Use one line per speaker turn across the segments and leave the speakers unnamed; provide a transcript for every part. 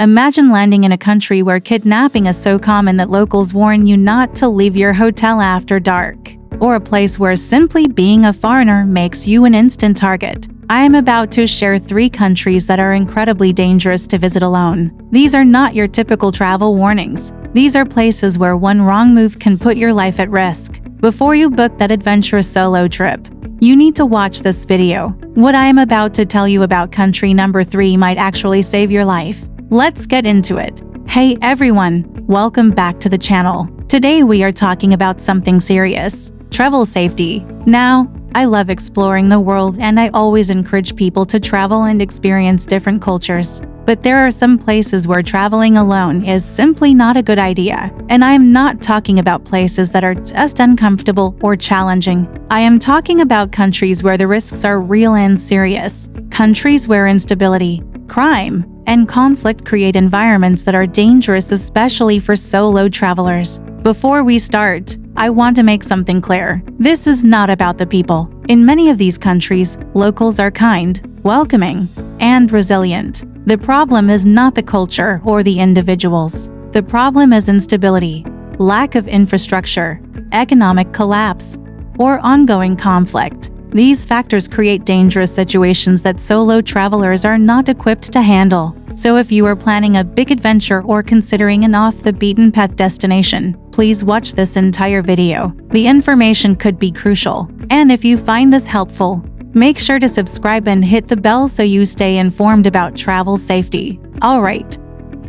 Imagine landing in a country where kidnapping is so common that locals warn you not to leave your hotel after dark, or a place where simply being a foreigner makes you an instant target. I am about to share 3 countries that are incredibly dangerous to visit alone. These are not your typical travel warnings. These are places where one wrong move can put your life at risk. Before you book that adventurous solo trip, you need to watch this video. What I am about to tell you about country number 3 might actually save your life. Let's get into it. Hey everyone, welcome back to the channel. Today we are talking about something serious: travel safety. Now, I love exploring the world and I always encourage people to travel and experience different cultures. But there are some places where traveling alone is simply not a good idea. And I am not talking about places that are just uncomfortable or challenging. I am talking about countries where the risks are real and serious. Countries where instability, crime, and conflict create environments that are dangerous, especially for solo travelers. Before we start, I want to make something clear. This is not about the people. In many of these countries, locals are kind, welcoming, and resilient. The problem is not the culture or the individuals. The problem is instability, lack of infrastructure, economic collapse, or ongoing conflict. These factors create dangerous situations that solo travelers are not equipped to handle. So if you are planning a big adventure or considering an off-the-beaten-path destination, please watch this entire video. The information could be crucial. And if you find this helpful, make sure to subscribe and hit the bell so you stay informed about travel safety. Alright,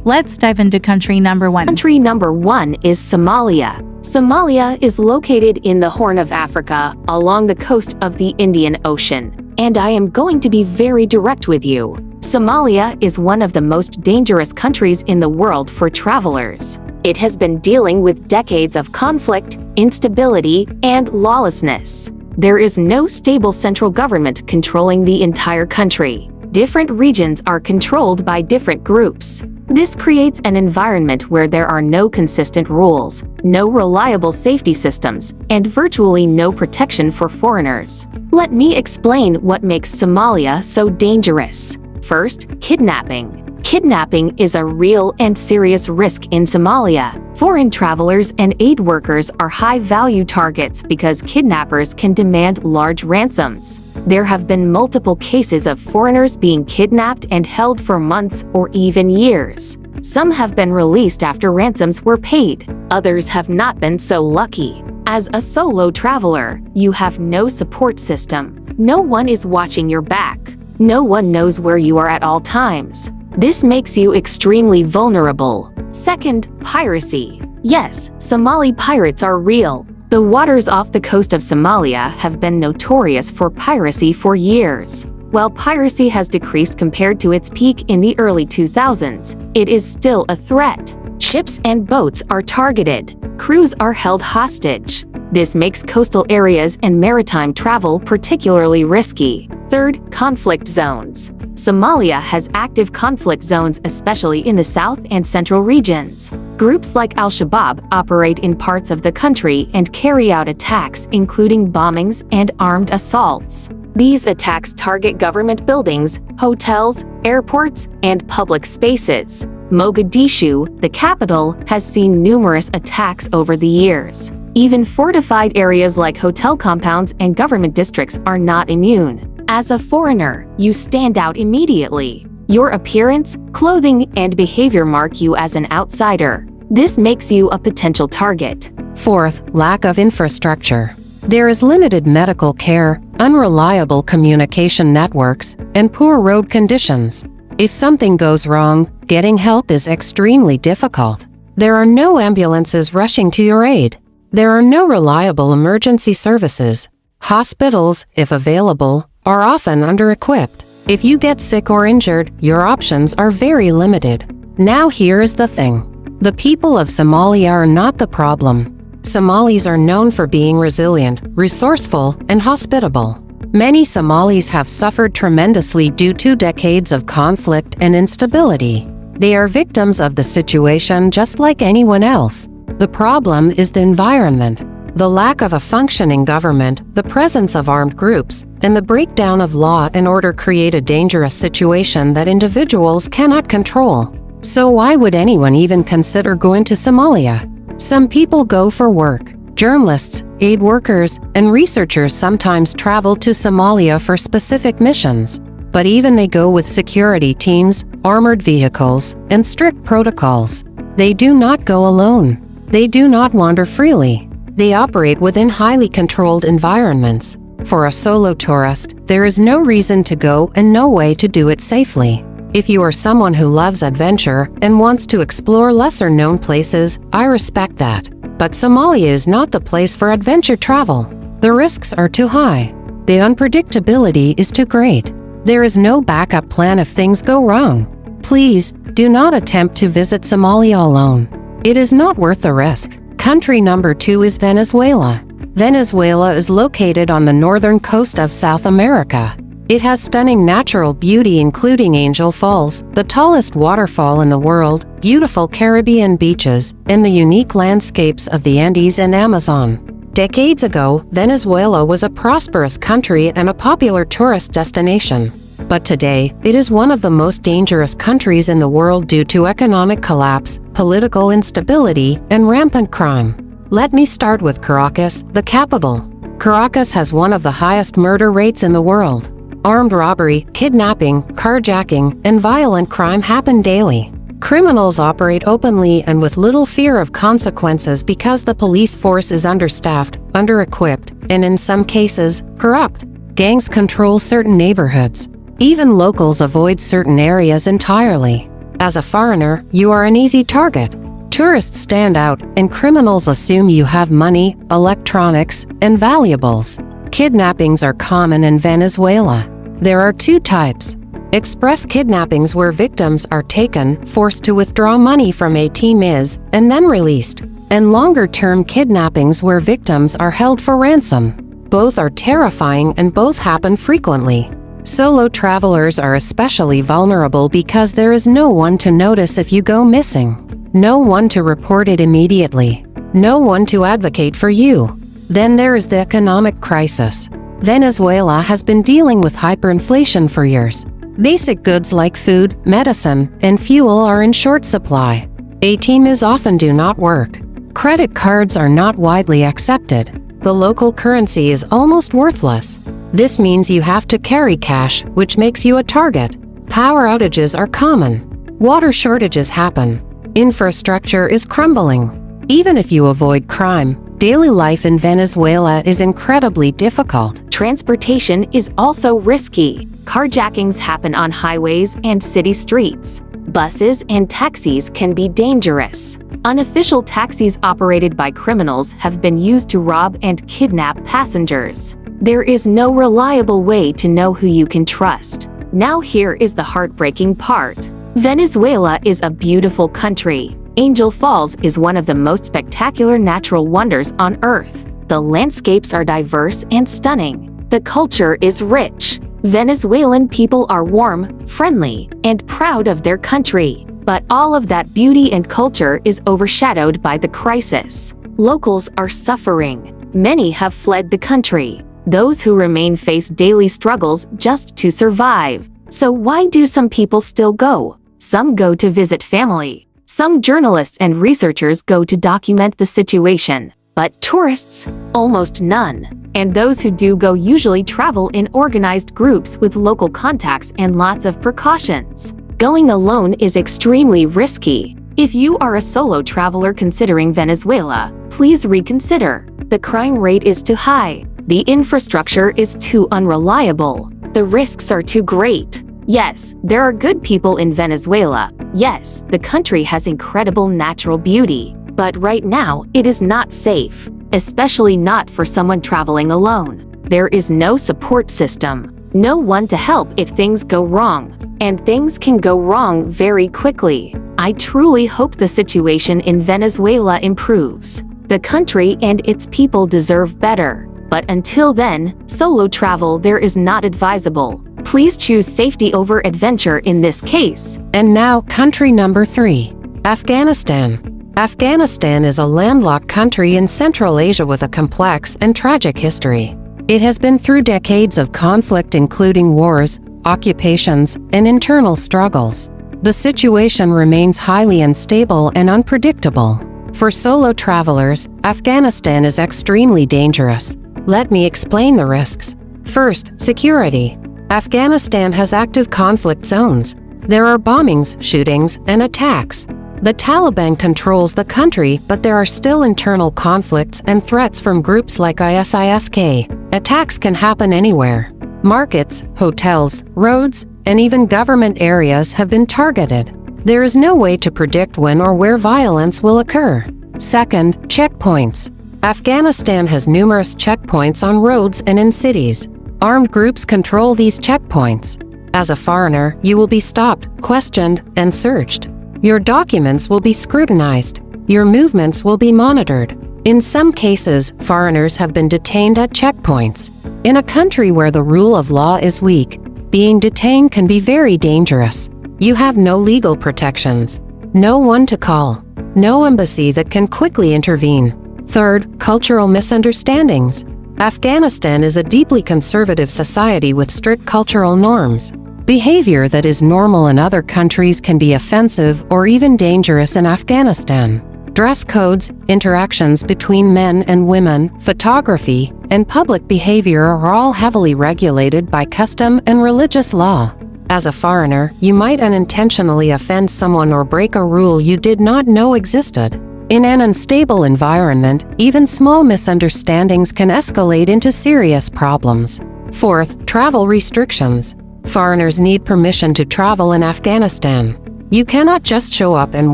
let's dive into country number 1.
Country number 1 is Somalia. Somalia is located in the Horn of Africa, along the coast of the Indian Ocean. And I am going to be very direct with you. Somalia is one of the most dangerous countries in the world for travelers. It has been dealing with decades of conflict, instability, and lawlessness. There is no stable central government controlling the entire country. Different regions are controlled by different groups. This creates an environment where there are no consistent rules, no reliable safety systems, and virtually no protection for foreigners. Let me explain what makes Somalia so dangerous. First, kidnapping. Kidnapping is a real and serious risk in Somalia. Foreign travelers and aid workers are high-value targets because kidnappers can demand large ransoms. There have been multiple cases of foreigners being kidnapped and held for months or even years. Some have been released after ransoms were paid. Others have not been so lucky. As a solo traveler, you have no support system. No one is watching your back. No one knows where you are at all times. This makes you extremely vulnerable. Second, piracy. Yes, Somali pirates are real. The waters off the coast of Somalia have been notorious for piracy for years. While piracy has decreased compared to its peak in the early 2000s, it is still a threat. Ships and boats are targeted. Crews are held hostage. This makes coastal areas and maritime travel particularly risky. Third, conflict zones. Somalia has active conflict zones, especially in the south and central regions. Groups like Al-Shabaab operate in parts of the country and carry out attacks, including bombings and armed assaults. These attacks target government buildings, hotels, airports, and public spaces. Mogadishu, the capital, has seen numerous attacks over the years. Even fortified areas like hotel compounds and government districts are not immune. As a foreigner, you stand out immediately. Your appearance, clothing, and behavior mark you as an outsider. This makes you a potential target.
Fourth, lack of infrastructure. There is limited medical care, unreliable communication networks, and poor road conditions. If something goes wrong, getting help is extremely difficult. There are no ambulances rushing to your aid. There are no reliable emergency services. Hospitals, if available, are often under-equipped. If you get sick or injured, your options are very limited. Now here is the thing. The people of Somalia are not the problem. Somalis are known for being resilient, resourceful, and hospitable. Many Somalis have suffered tremendously due to decades of conflict and instability. They are victims of the situation just like anyone else. The problem is the environment. The lack of a functioning government, the presence of armed groups, and the breakdown of law and order create a dangerous situation that individuals cannot control. So why would anyone even consider going to Somalia? Some people go for work. Journalists, aid workers, and researchers sometimes travel to Somalia for specific missions. But even they go with security teams, armored vehicles, and strict protocols. They do not go alone. They do not wander freely. They operate within highly controlled environments. For a solo tourist, there is no reason to go and no way to do it safely. If you are someone who loves adventure and wants to explore lesser-known places, I respect that. But Somalia is not the place for adventure travel. The risks are too high. The unpredictability is too great. There is no backup plan if things go wrong. Please, do not attempt to visit Somalia alone. It is not worth the risk. Country number 2 is Venezuela. Venezuela is located on the northern coast of South America. It has stunning natural beauty including Angel Falls, the tallest waterfall in the world, beautiful Caribbean beaches, and the unique landscapes of the Andes and Amazon. Decades ago, Venezuela was a prosperous country and a popular tourist destination. But today, it is one of the most dangerous countries in the world due to economic collapse, political instability, and rampant crime. Let me start with Caracas, the capital. Caracas has one of the highest murder rates in the world. Armed robbery, kidnapping, carjacking, and violent crime happen daily. Criminals operate openly and with little fear of consequences because the police force is understaffed, under-equipped, and in some cases, corrupt. Gangs control certain neighborhoods. Even locals avoid certain areas entirely. As a foreigner, you are an easy target. Tourists stand out, and criminals assume you have money, electronics, and valuables. Kidnappings are common in Venezuela. There are 2 types. Express kidnappings where victims are taken, forced to withdraw money from ATMs, and then released. And longer-term kidnappings where victims are held for ransom. Both are terrifying and both happen frequently. Solo travelers are especially vulnerable because there is no one to notice if you go missing. No one to report it immediately. No one to advocate for you. Then there is the economic crisis. Venezuela has been dealing with hyperinflation for years. Basic goods like food, medicine, and fuel are in short supply. ATMs often do not work. Credit cards are not widely accepted. The local currency is almost worthless. This means you have to carry cash, which makes you a target. Power outages are common. Water shortages happen. Infrastructure is crumbling. Even if you avoid crime, daily life in Venezuela is incredibly difficult.
Transportation is also risky. Carjackings happen on highways and city streets. Buses and taxis can be dangerous. Unofficial taxis operated by criminals have been used to rob and kidnap passengers. There is no reliable way to know who you can trust. Now here is the heartbreaking part. Venezuela is a beautiful country. Angel Falls is one of the most spectacular natural wonders on Earth. The landscapes are diverse and stunning. The culture is rich. Venezuelan people are warm, friendly, and proud of their country. But all of that beauty and culture is overshadowed by the crisis. Locals are suffering. Many have fled the country. Those who remain face daily struggles just to survive. So why do some people still go? Some go to visit family. Some journalists and researchers go to document the situation. But tourists? Almost none. And those who do go usually travel in organized groups with local contacts and lots of precautions. Going alone is extremely risky. If you are a solo traveler considering Venezuela, please reconsider. The crime rate is too high. The infrastructure is too unreliable. The risks are too great. Yes, there are good people in Venezuela. Yes, the country has incredible natural beauty. But right now, it is not safe, especially not for someone traveling alone. There is no support system, no one to help if things go wrong. And things can go wrong very quickly. I truly hope the situation in Venezuela improves. The country and its people deserve better. But until then, solo travel there is not advisable. Please choose safety over adventure in this case.
And now, country number 3. Afghanistan. Afghanistan is a landlocked country in Central Asia with a complex and tragic history. It has been through decades of conflict including wars, occupations, and internal struggles. The situation remains highly unstable and unpredictable. For solo travelers, Afghanistan is extremely dangerous. Let me explain the risks. First, security. Afghanistan has active conflict zones. There are bombings, shootings, and attacks. The Taliban controls the country, but there are still internal conflicts and threats from groups like ISIS-K. Attacks can happen anywhere. Markets, hotels, roads, and even government areas have been targeted. There is no way to predict when or where violence will occur. Second, checkpoints. Afghanistan has numerous checkpoints on roads and in cities. Armed groups control these checkpoints. As a foreigner, you will be stopped, questioned, and searched. Your documents will be scrutinized. Your movements will be monitored. In some cases, foreigners have been detained at checkpoints. In a country where the rule of law is weak, being detained can be very dangerous. You have no legal protections, no one to call, no embassy that can quickly intervene. Third, cultural misunderstandings. Afghanistan is a deeply conservative society with strict cultural norms. Behavior that is normal in other countries can be offensive or even dangerous in Afghanistan. Dress codes, interactions between men and women, photography, and public behavior are all heavily regulated by custom and religious law. As a foreigner, you might unintentionally offend someone or break a rule you did not know existed. In an unstable environment, even small misunderstandings can escalate into serious problems. Fourth, travel restrictions. Foreigners need permission to travel in Afghanistan. You cannot just show up and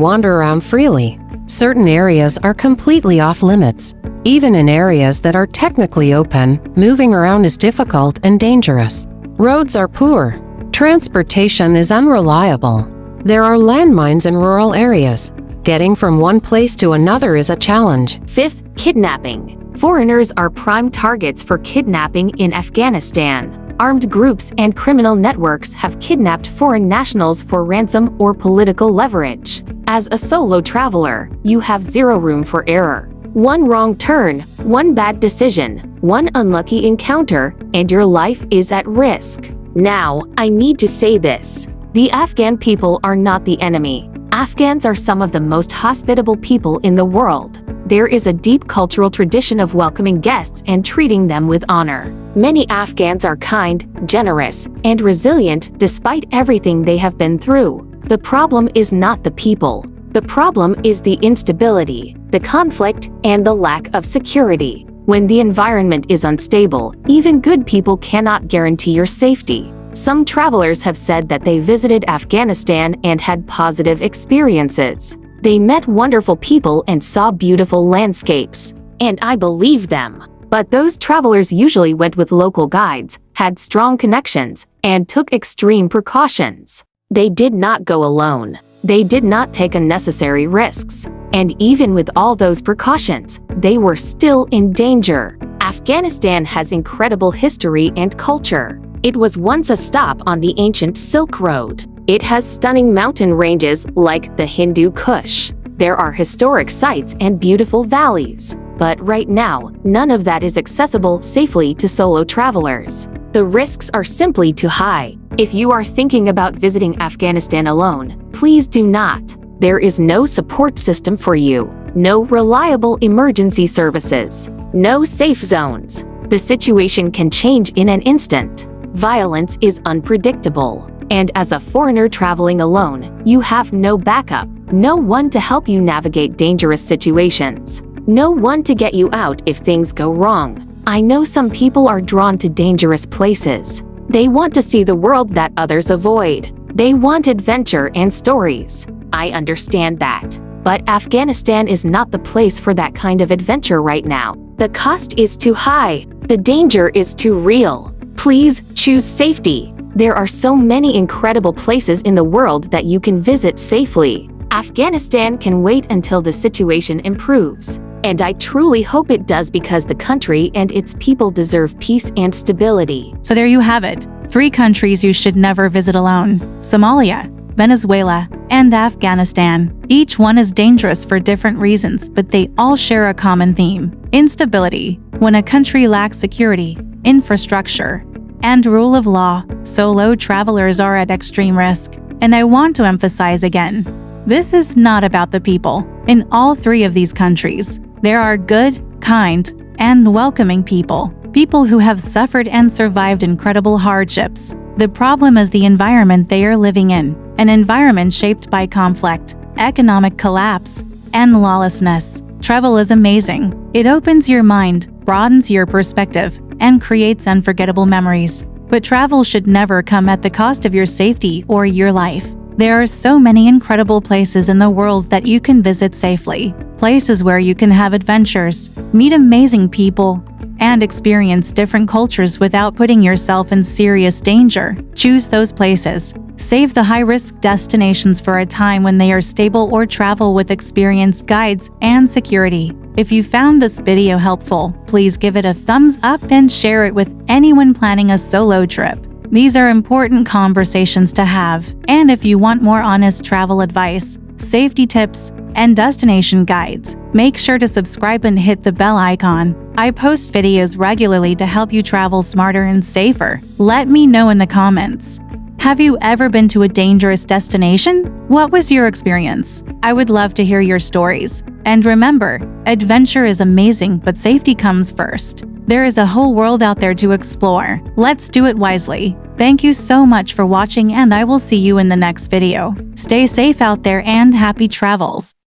wander around freely. Certain areas are completely off limits. Even in areas that are technically open, moving around is difficult and dangerous. Roads are poor. Transportation is unreliable. There are landmines in rural areas. Getting from one place to another is a challenge.
Fifth, kidnapping. Foreigners are prime targets for kidnapping in Afghanistan. Armed groups and criminal networks have kidnapped foreign nationals for ransom or political leverage. As a solo traveler, you have zero room for error. One wrong turn, one bad decision, one unlucky encounter, and your life is at risk. Now, I need to say this. The Afghan people are not the enemy. Afghans are some of the most hospitable people in the world. There is a deep cultural tradition of welcoming guests and treating them with honor. Many Afghans are kind, generous, and resilient despite everything they have been through. The problem is not the people. The problem is the instability, the conflict, and the lack of security. When the environment is unstable, even good people cannot guarantee your safety. Some travelers have said that they visited Afghanistan and had positive experiences. They met wonderful people and saw beautiful landscapes. And I believe them. But those travelers usually went with local guides, had strong connections, and took extreme precautions. They did not go alone. They did not take unnecessary risks. And even with all those precautions, they were still in danger. Afghanistan has incredible history and culture. It was once a stop on the ancient Silk Road. It has stunning mountain ranges like the Hindu Kush. There are historic sites and beautiful valleys. But right now, none of that is accessible safely to solo travelers. The risks are simply too high. If you are thinking about visiting Afghanistan alone, please do not. There is no support system for you, no reliable emergency services, no safe zones. The situation can change in an instant. Violence is unpredictable. And as a foreigner traveling alone, you have no backup, no one to help you navigate dangerous situations, no one to get you out if things go wrong. I know some people are drawn to dangerous places. They want to see the world that others avoid. They want adventure and stories. I understand that. But Afghanistan is not the place for that kind of adventure right now. The cost is too high. The danger is too real. Please choose safety. There are so many incredible places in the world that you can visit safely. Afghanistan can wait until the situation improves. And I truly hope it does because the country and its people deserve peace and stability.
So there you have it. 3 countries you should never visit alone: Somalia, Venezuela, and Afghanistan. Each one is dangerous for different reasons, but they all share a common theme: instability. When a country lacks security, infrastructure, and rule of law, solo travelers are at extreme risk. And I want to emphasize again, this is not about the people. In all three of these countries, there are good, kind, and welcoming people. People who have suffered and survived incredible hardships. The problem is the environment they are living in, an environment shaped by conflict, economic collapse, and lawlessness. Travel is amazing. It opens your mind, broadens your perspective, and creates unforgettable memories. But travel should never come at the cost of your safety or your life. There are so many incredible places in the world that you can visit safely. Places where you can have adventures, meet amazing people, and experience different cultures without putting yourself in serious danger. Choose those places. Save the high-risk destinations for a time when they are stable, or travel with experienced guides and security. If you found this video helpful, please give it a thumbs up and share it with anyone planning a solo trip. These are important conversations to have. And if you want more honest travel advice, safety tips, and destination guides, make sure to subscribe and hit the bell icon. I post videos regularly to help you travel smarter and safer. Let me know in the comments. Have you ever been to a dangerous destination? What was your experience? I would love to hear your stories. And remember, adventure is amazing, but safety comes first. There is a whole world out there to explore. Let's do it wisely. Thank you so much for watching, and I will see you in the next video. Stay safe out there and happy travels.